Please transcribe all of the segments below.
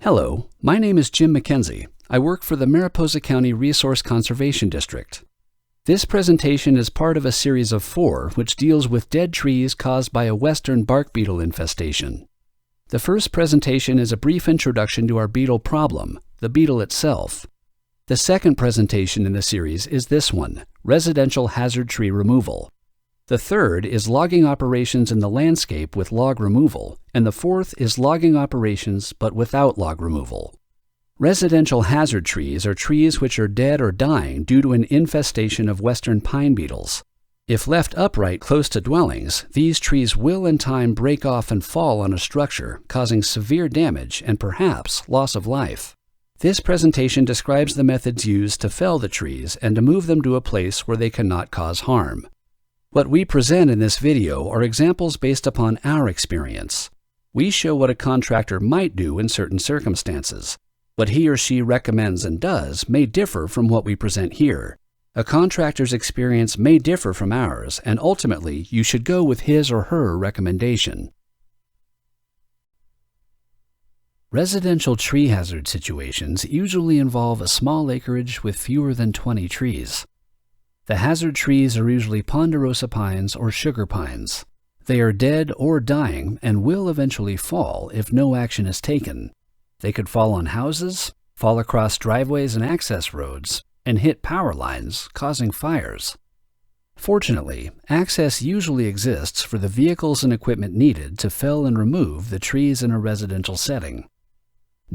Hello, my name is Jim McKenzie. I work for the Mariposa County Resource Conservation District. This presentation is part of a series of 4 which deals with dead trees caused by a western bark beetle infestation. The first presentation is a brief introduction to our beetle problem, the beetle itself. The second presentation in the series is this one, residential hazard tree removal. The third is logging operations in the landscape with log removal, and the fourth is logging operations but without log removal. Residential hazard trees are trees which are dead or dying due to an infestation of western pine beetles. If left upright close to dwellings, these trees will in time break off and fall on a structure, causing severe damage and perhaps loss of life. This presentation describes the methods used to fell the trees and to move them to a place where they cannot cause harm. What we present in this video are examples based upon our experience. We show what a contractor might do in certain circumstances. What he or she recommends and does may differ from what we present here. A contractor's experience may differ from ours, and ultimately you should go with his or her recommendation. Residential tree hazard situations usually involve a small acreage with fewer than 20 trees. The hazard trees are usually ponderosa pines or sugar pines. They are dead or dying and will eventually fall if no action is taken. They could fall on houses, fall across driveways and access roads, and hit power lines, causing fires. Fortunately, access usually exists for the vehicles and equipment needed to fell and remove the trees in a residential setting.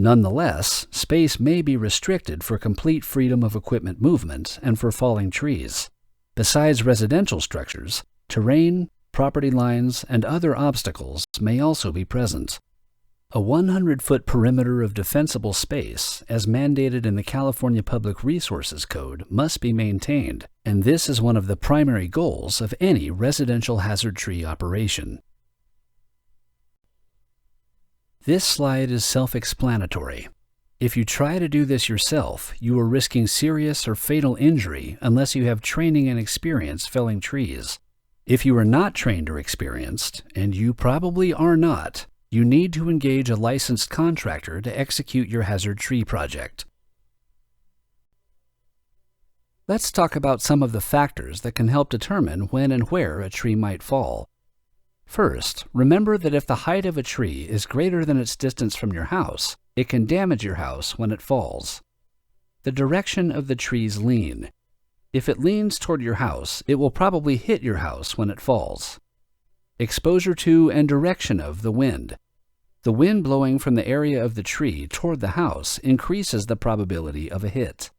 Nonetheless, space may be restricted for complete freedom of equipment movement and for falling trees. Besides residential structures, terrain, property lines, and other obstacles may also be present. A 100-foot perimeter of defensible space, as mandated in the California Public Resources Code, must be maintained, and this is one of the primary goals of any residential hazard tree operation. This slide is self-explanatory. If you try to do this yourself, you are risking serious or fatal injury unless you have training and experience felling trees. If you are not trained or experienced, and you probably are not, you need to engage a licensed contractor to execute your hazard tree project. Let's talk about some of the factors that can help determine when and where a tree might fall. First, remember that if the height of a tree is greater than its distance from your house, it can damage your house when it falls. The direction of the tree's lean. If it leans toward your house, it will probably hit your house when it falls. Exposure to and direction of the wind. The wind blowing from the area of the tree toward the house increases the probability of a hit.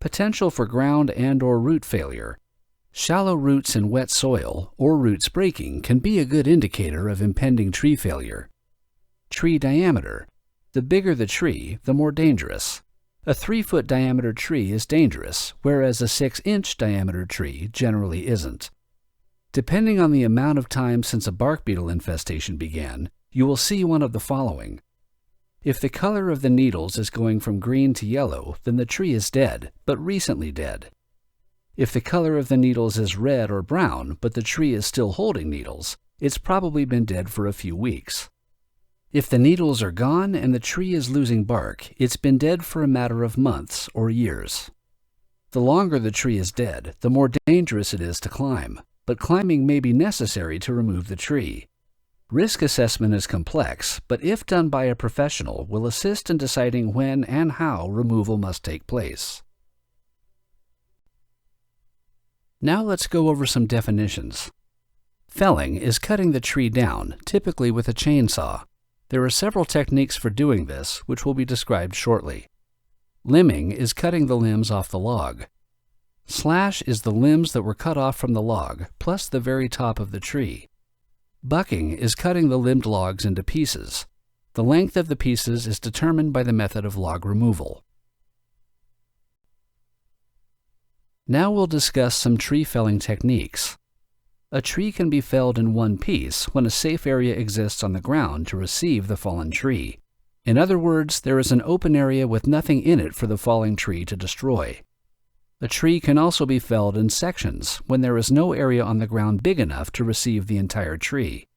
Potential for ground and/or root failure. Shallow roots in wet soil or roots breaking can be a good indicator of impending tree failure. Tree diameter. The bigger the tree, the more dangerous. A 3-foot diameter tree is dangerous, whereas a 6-inch diameter tree generally isn't. Depending on the amount of time since a bark beetle infestation began, you will see one of the following. If the color of the needles is going from green to yellow, then the tree is dead, but recently dead. If the color of the needles is red or brown, but the tree is still holding needles, it's probably been dead for a few weeks. If the needles are gone and the tree is losing bark, it's been dead for a matter of months or years. The longer the tree is dead, the more dangerous it is to climb, but climbing may be necessary to remove the tree. Risk assessment is complex, but if done by a professional, will assist in deciding when and how removal must take place. Now let's go over some definitions. Felling is cutting the tree down, typically with a chainsaw. There are several techniques for doing this, which will be described shortly. Limbing is cutting the limbs off the log. Slash is the limbs that were cut off from the log, plus the very top of the tree. Bucking is cutting the limbed logs into pieces. The length of the pieces is determined by the method of log removal. Now we'll discuss some tree felling techniques. A tree can be felled in one piece when a safe area exists on the ground to receive the fallen tree. In other words, there is an open area with nothing in it for the falling tree to destroy. A tree can also be felled in sections when there is no area on the ground big enough to receive the entire tree.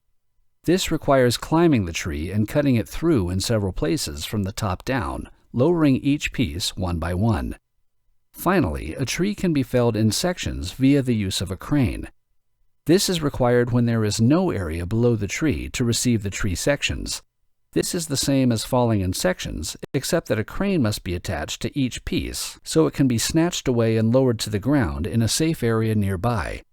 This requires climbing the tree and cutting it through in several places from the top down, lowering each piece one by one. Finally, a tree can be felled in sections via the use of a crane. This is required when there is no area below the tree to receive the tree sections. This is the same as falling in sections, except that a crane must be attached to each piece so it can be snatched away and lowered to the ground in a safe area nearby.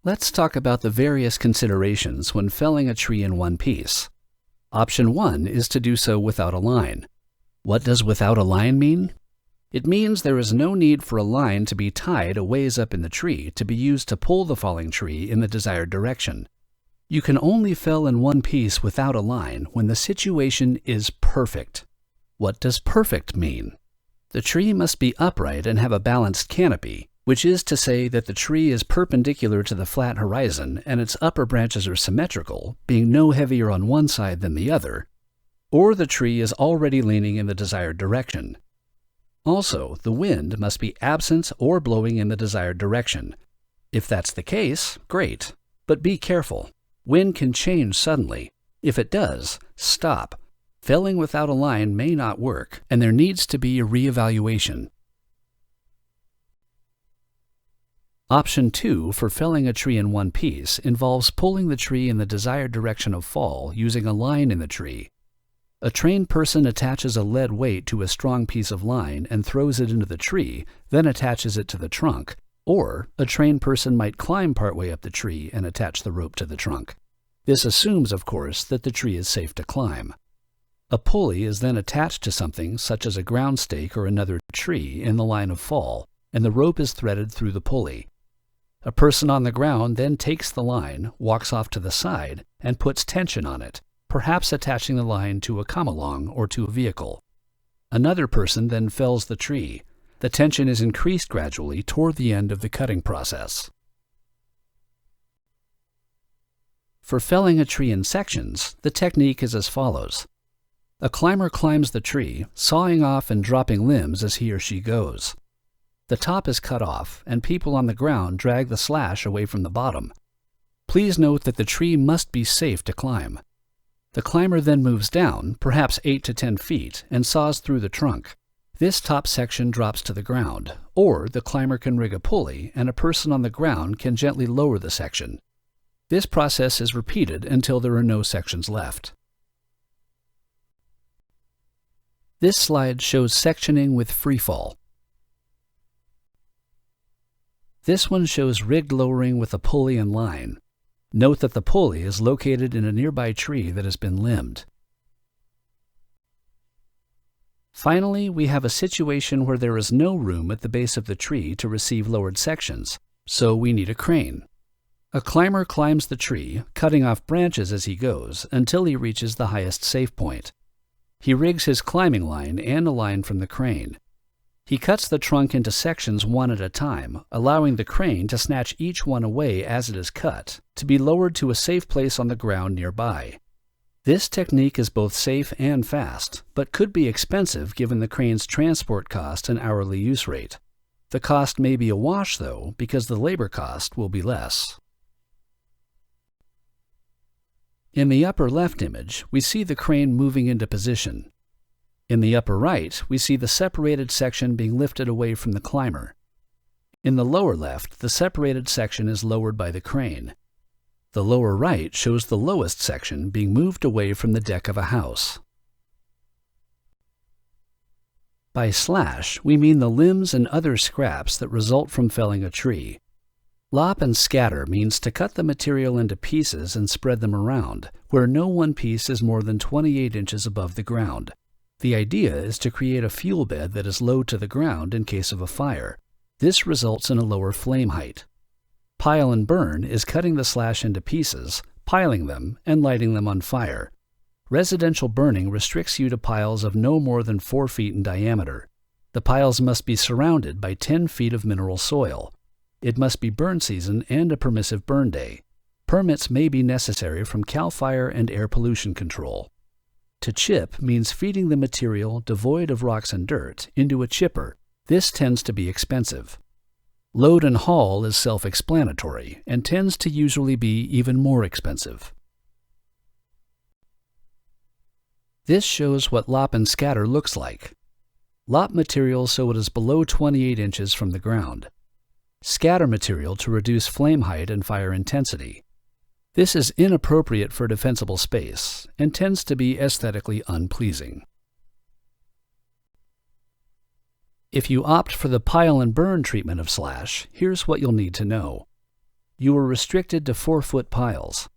Let's talk about the various considerations when felling a tree in one piece. Option 1 is to do so without a line. What does without a line mean? It means there is no need for a line to be tied a ways up in the tree to be used to pull the falling tree in the desired direction. You can only fell in one piece without a line when the situation is perfect. What does perfect mean? The tree must be upright and have a balanced canopy, which is to say that the tree is perpendicular to the flat horizon and its upper branches are symmetrical, being no heavier on one side than the other, or the tree is already leaning in the desired direction. Also, the wind must be absent or blowing in the desired direction. If that's the case, great, but be careful. Wind can change suddenly. If it does, stop. Felling without a line may not work, and there needs to be a reevaluation. Option 2 for felling a tree in one piece involves pulling the tree in the desired direction of fall using a line in the tree. A trained person attaches a lead weight to a strong piece of line and throws it into the tree, then attaches it to the trunk. Or, a trained person might climb partway up the tree and attach the rope to the trunk. This assumes, of course, that the tree is safe to climb. A pulley is then attached to something such as a ground stake or another tree in the line of fall, and the rope is threaded through the pulley. A person on the ground then takes the line, walks off to the side, and puts tension on it, perhaps attaching the line to a come-along or to a vehicle. Another person then fells the tree. The tension is increased gradually toward the end of the cutting process. For felling a tree in sections, the technique is as follows. A climber climbs the tree, sawing off and dropping limbs as he or she goes. The top is cut off, and people on the ground drag the slash away from the bottom. Please note that the tree must be safe to climb. The climber then moves down, perhaps 8 to 10 feet, and saws through the trunk. This top section drops to the ground, or the climber can rig a pulley and a person on the ground can gently lower the section. This process is repeated until there are no sections left. This slide shows sectioning with freefall. This one shows rigged lowering with a pulley and line. Note that the pulley is located in a nearby tree that has been limbed. Finally, we have a situation where there is no room at the base of the tree to receive lowered sections, so we need a crane. A climber climbs the tree, cutting off branches as he goes until he reaches the highest safe point. He rigs his climbing line and a line from the crane. He cuts the trunk into sections one at a time, allowing the crane to snatch each one away as it is cut, to be lowered to a safe place on the ground nearby. This technique is both safe and fast, but could be expensive given the crane's transport cost and hourly use rate. The cost may be a wash, though, because the labor cost will be less. In the upper left image, we see the crane moving into position. In the upper right, we see the separated section being lifted away from the climber. In the lower left, the separated section is lowered by the crane. The lower right shows the lowest section being moved away from the deck of a house. By slash, we mean the limbs and other scraps that result from felling a tree. Lop and scatter means to cut the material into pieces and spread them around, where no one piece is more than 28 inches above the ground. The idea is to create a fuel bed that is low to the ground in case of a fire. This results in a lower flame height. Pile and burn is cutting the slash into pieces, piling them, and lighting them on fire. Residential burning restricts you to piles of no more than 4 feet in diameter. The piles must be surrounded by 10 feet of mineral soil. It must be burn season and a permissive burn day. Permits may be necessary from CAL FIRE and air pollution control. To chip means feeding the material, devoid of rocks and dirt, into a chipper. This tends to be expensive. Load and haul is self-explanatory and tends to usually be even more expensive. This shows what lop and scatter looks like. Lop material so it is below 28 inches from the ground. Scatter material to reduce flame height and fire intensity. This is inappropriate for defensible space and tends to be aesthetically unpleasing. If you opt for the pile and burn treatment of slash, here's what you'll need to know. You are restricted to 4-foot piles.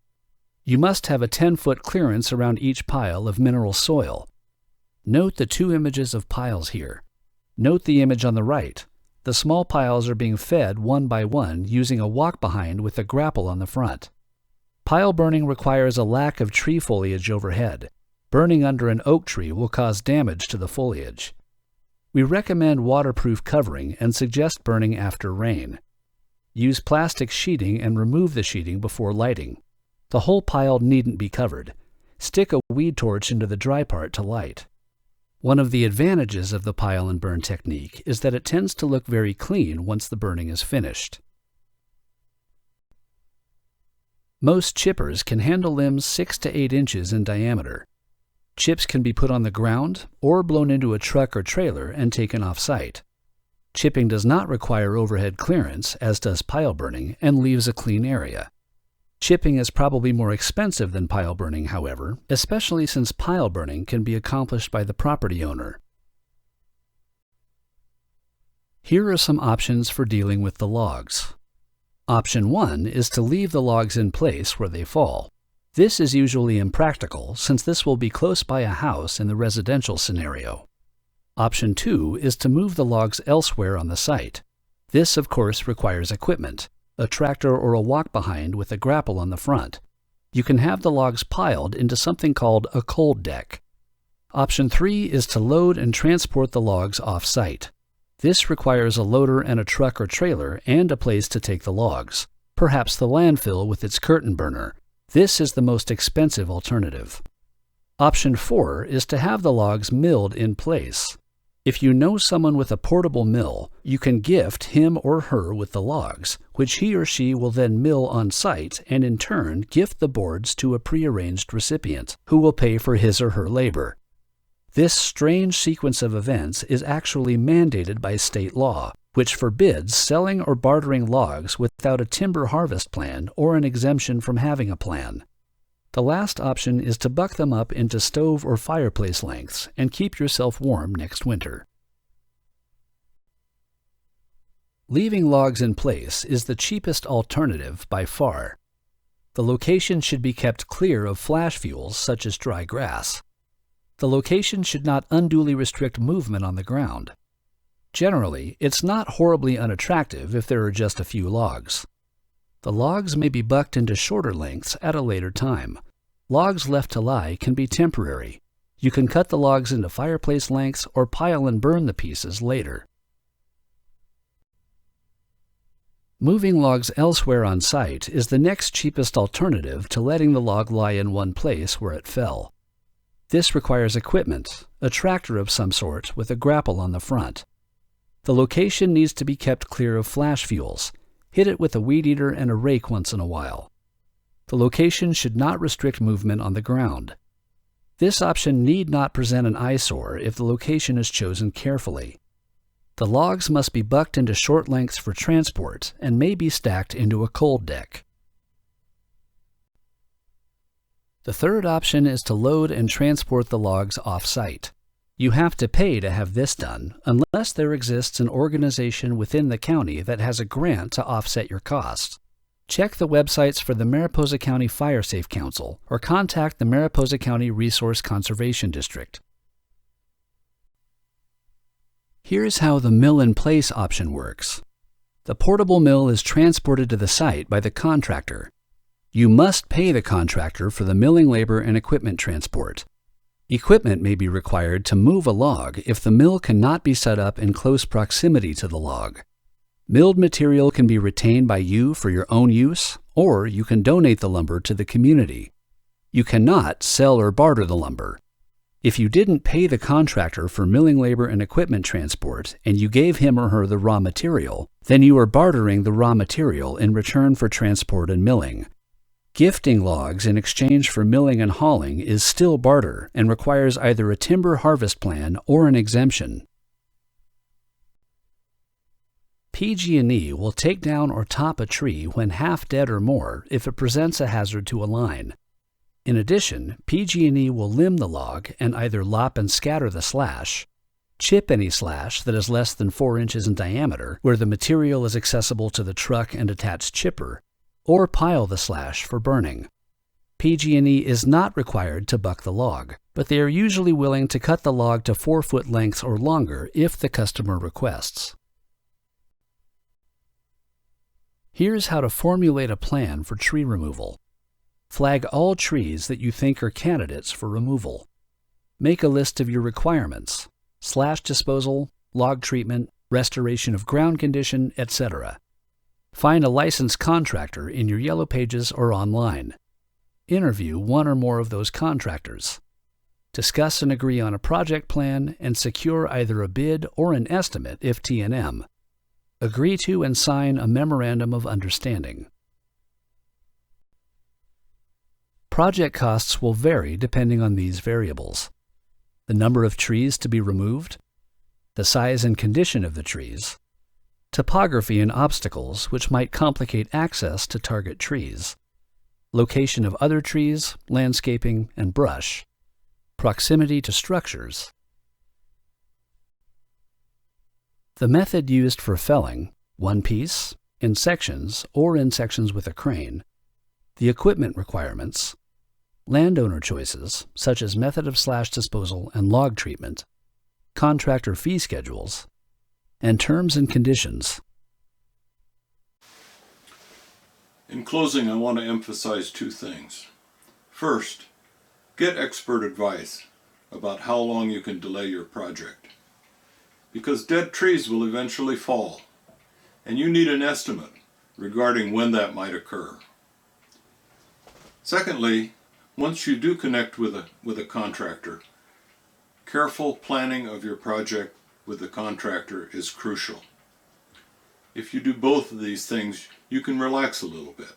You must have a 10-foot clearance around each pile of mineral soil. Note the 2 images of piles here. Note the image on the right. The small piles are being fed one by one using a walk-behind with a grapple on the front. Pile burning requires a lack of tree foliage overhead. Burning under an oak tree will cause damage to the foliage. We recommend waterproof covering and suggest burning after rain. Use plastic sheeting and remove the sheeting before lighting. The whole pile needn't be covered. Stick a weed torch into the dry part to light. One of the advantages of the pile and burn technique is that it tends to look very clean once the burning is finished. Most chippers can handle limbs 6 to 8 inches in diameter. Chips can be put on the ground or blown into a truck or trailer and taken off-site. Chipping does not require overhead clearance, as does pile burning, and leaves a clean area. Chipping is probably more expensive than pile burning, however, especially since pile burning can be accomplished by the property owner. Here are some options for dealing with the logs. Option 1 is to leave the logs in place where they fall. This is usually impractical since this will be close by a house in the residential scenario. Option 2 is to move the logs elsewhere on the site. This, of course, requires equipment, a tractor or a walk-behind with a grapple on the front. You can have the logs piled into something called a cold deck. Option 3 is to load and transport the logs off-site. This requires a loader and a truck or trailer and a place to take the logs, perhaps the landfill with its curtain burner. This is the most expensive alternative. Option 4 is to have the logs milled in place. If you know someone with a portable mill, you can gift him or her with the logs, which he or she will then mill on site and in turn gift the boards to a prearranged recipient, who will pay for his or her labor. This strange sequence of events is actually mandated by state law, which forbids selling or bartering logs without a timber harvest plan or an exemption from having a plan. The last option is to buck them up into stove or fireplace lengths and keep yourself warm next winter. Leaving logs in place is the cheapest alternative by far. The location should be kept clear of flash fuels such as dry grass. The location should not unduly restrict movement on the ground. Generally, it's not horribly unattractive if there are just a few logs. The logs may be bucked into shorter lengths at a later time. Logs left to lie can be temporary. You can cut the logs into fireplace lengths or pile and burn the pieces later. Moving logs elsewhere on site is the next cheapest alternative to letting the log lie in one place where it fell. This requires equipment, a tractor of some sort with a grapple on the front. The location needs to be kept clear of flash fuels. Hit it with a weed eater and a rake once in a while. The location should not restrict movement on the ground. This option need not present an eyesore if the location is chosen carefully. The logs must be bucked into short lengths for transport and may be stacked into a cold deck. The third option is to load and transport the logs off-site. You have to pay to have this done unless there exists an organization within the county that has a grant to offset your costs. Check the websites for the Mariposa County Fire Safe Council or contact the Mariposa County Resource Conservation District. Here's how the mill-in-place option works. The portable mill is transported to the site by the contractor. You must pay the contractor for the milling labor and equipment transport. Equipment may be required to move a log if the mill cannot be set up in close proximity to the log. Milled material can be retained by you for your own use, or you can donate the lumber to the community. You cannot sell or barter the lumber. If you didn't pay the contractor for milling labor and equipment transport, and you gave him or her the raw material, then you are bartering the raw material in return for transport and milling. Gifting logs in exchange for milling and hauling is still barter and requires either a timber harvest plan or an exemption. PG&E will take down or top a tree when half dead or more if it presents a hazard to a line. In addition, PG&E will limb the log and either lop and scatter the slash, chip any slash that is less than 4 inches in diameter where the material is accessible to the truck and attached chipper, or pile the slash for burning. PG&E is not required to buck the log, but they are usually willing to cut the log to 4-foot lengths or longer if the customer requests. Here's how to formulate a plan for tree removal. Flag all trees that you think are candidates for removal. Make a list of your requirements: slash disposal, log treatment, restoration of ground condition, etc. Find a licensed contractor in your Yellow Pages or online. Interview one or more of those contractors. Discuss and agree on a project plan and secure either a bid or an estimate if T&M. Agree to and sign a memorandum of understanding. Project costs will vary depending on these variables: the number of trees to be removed, the size and condition of the trees, topography and obstacles which might complicate access to target trees, location of other trees, landscaping, and brush, proximity to structures. The method used for felling, one piece, in sections, or in sections with a crane, the equipment requirements, landowner choices, such as method of slash disposal and log treatment, contractor fee schedules, and terms and conditions. In closing, I want to emphasize 2 things. First, get expert advice about how long you can delay your project, because dead trees will eventually fall, and you need an estimate regarding when that might occur. Secondly, once you do connect with a contractor, careful planning of your project with the contractor is crucial. If you do both of these things, you can relax a little bit.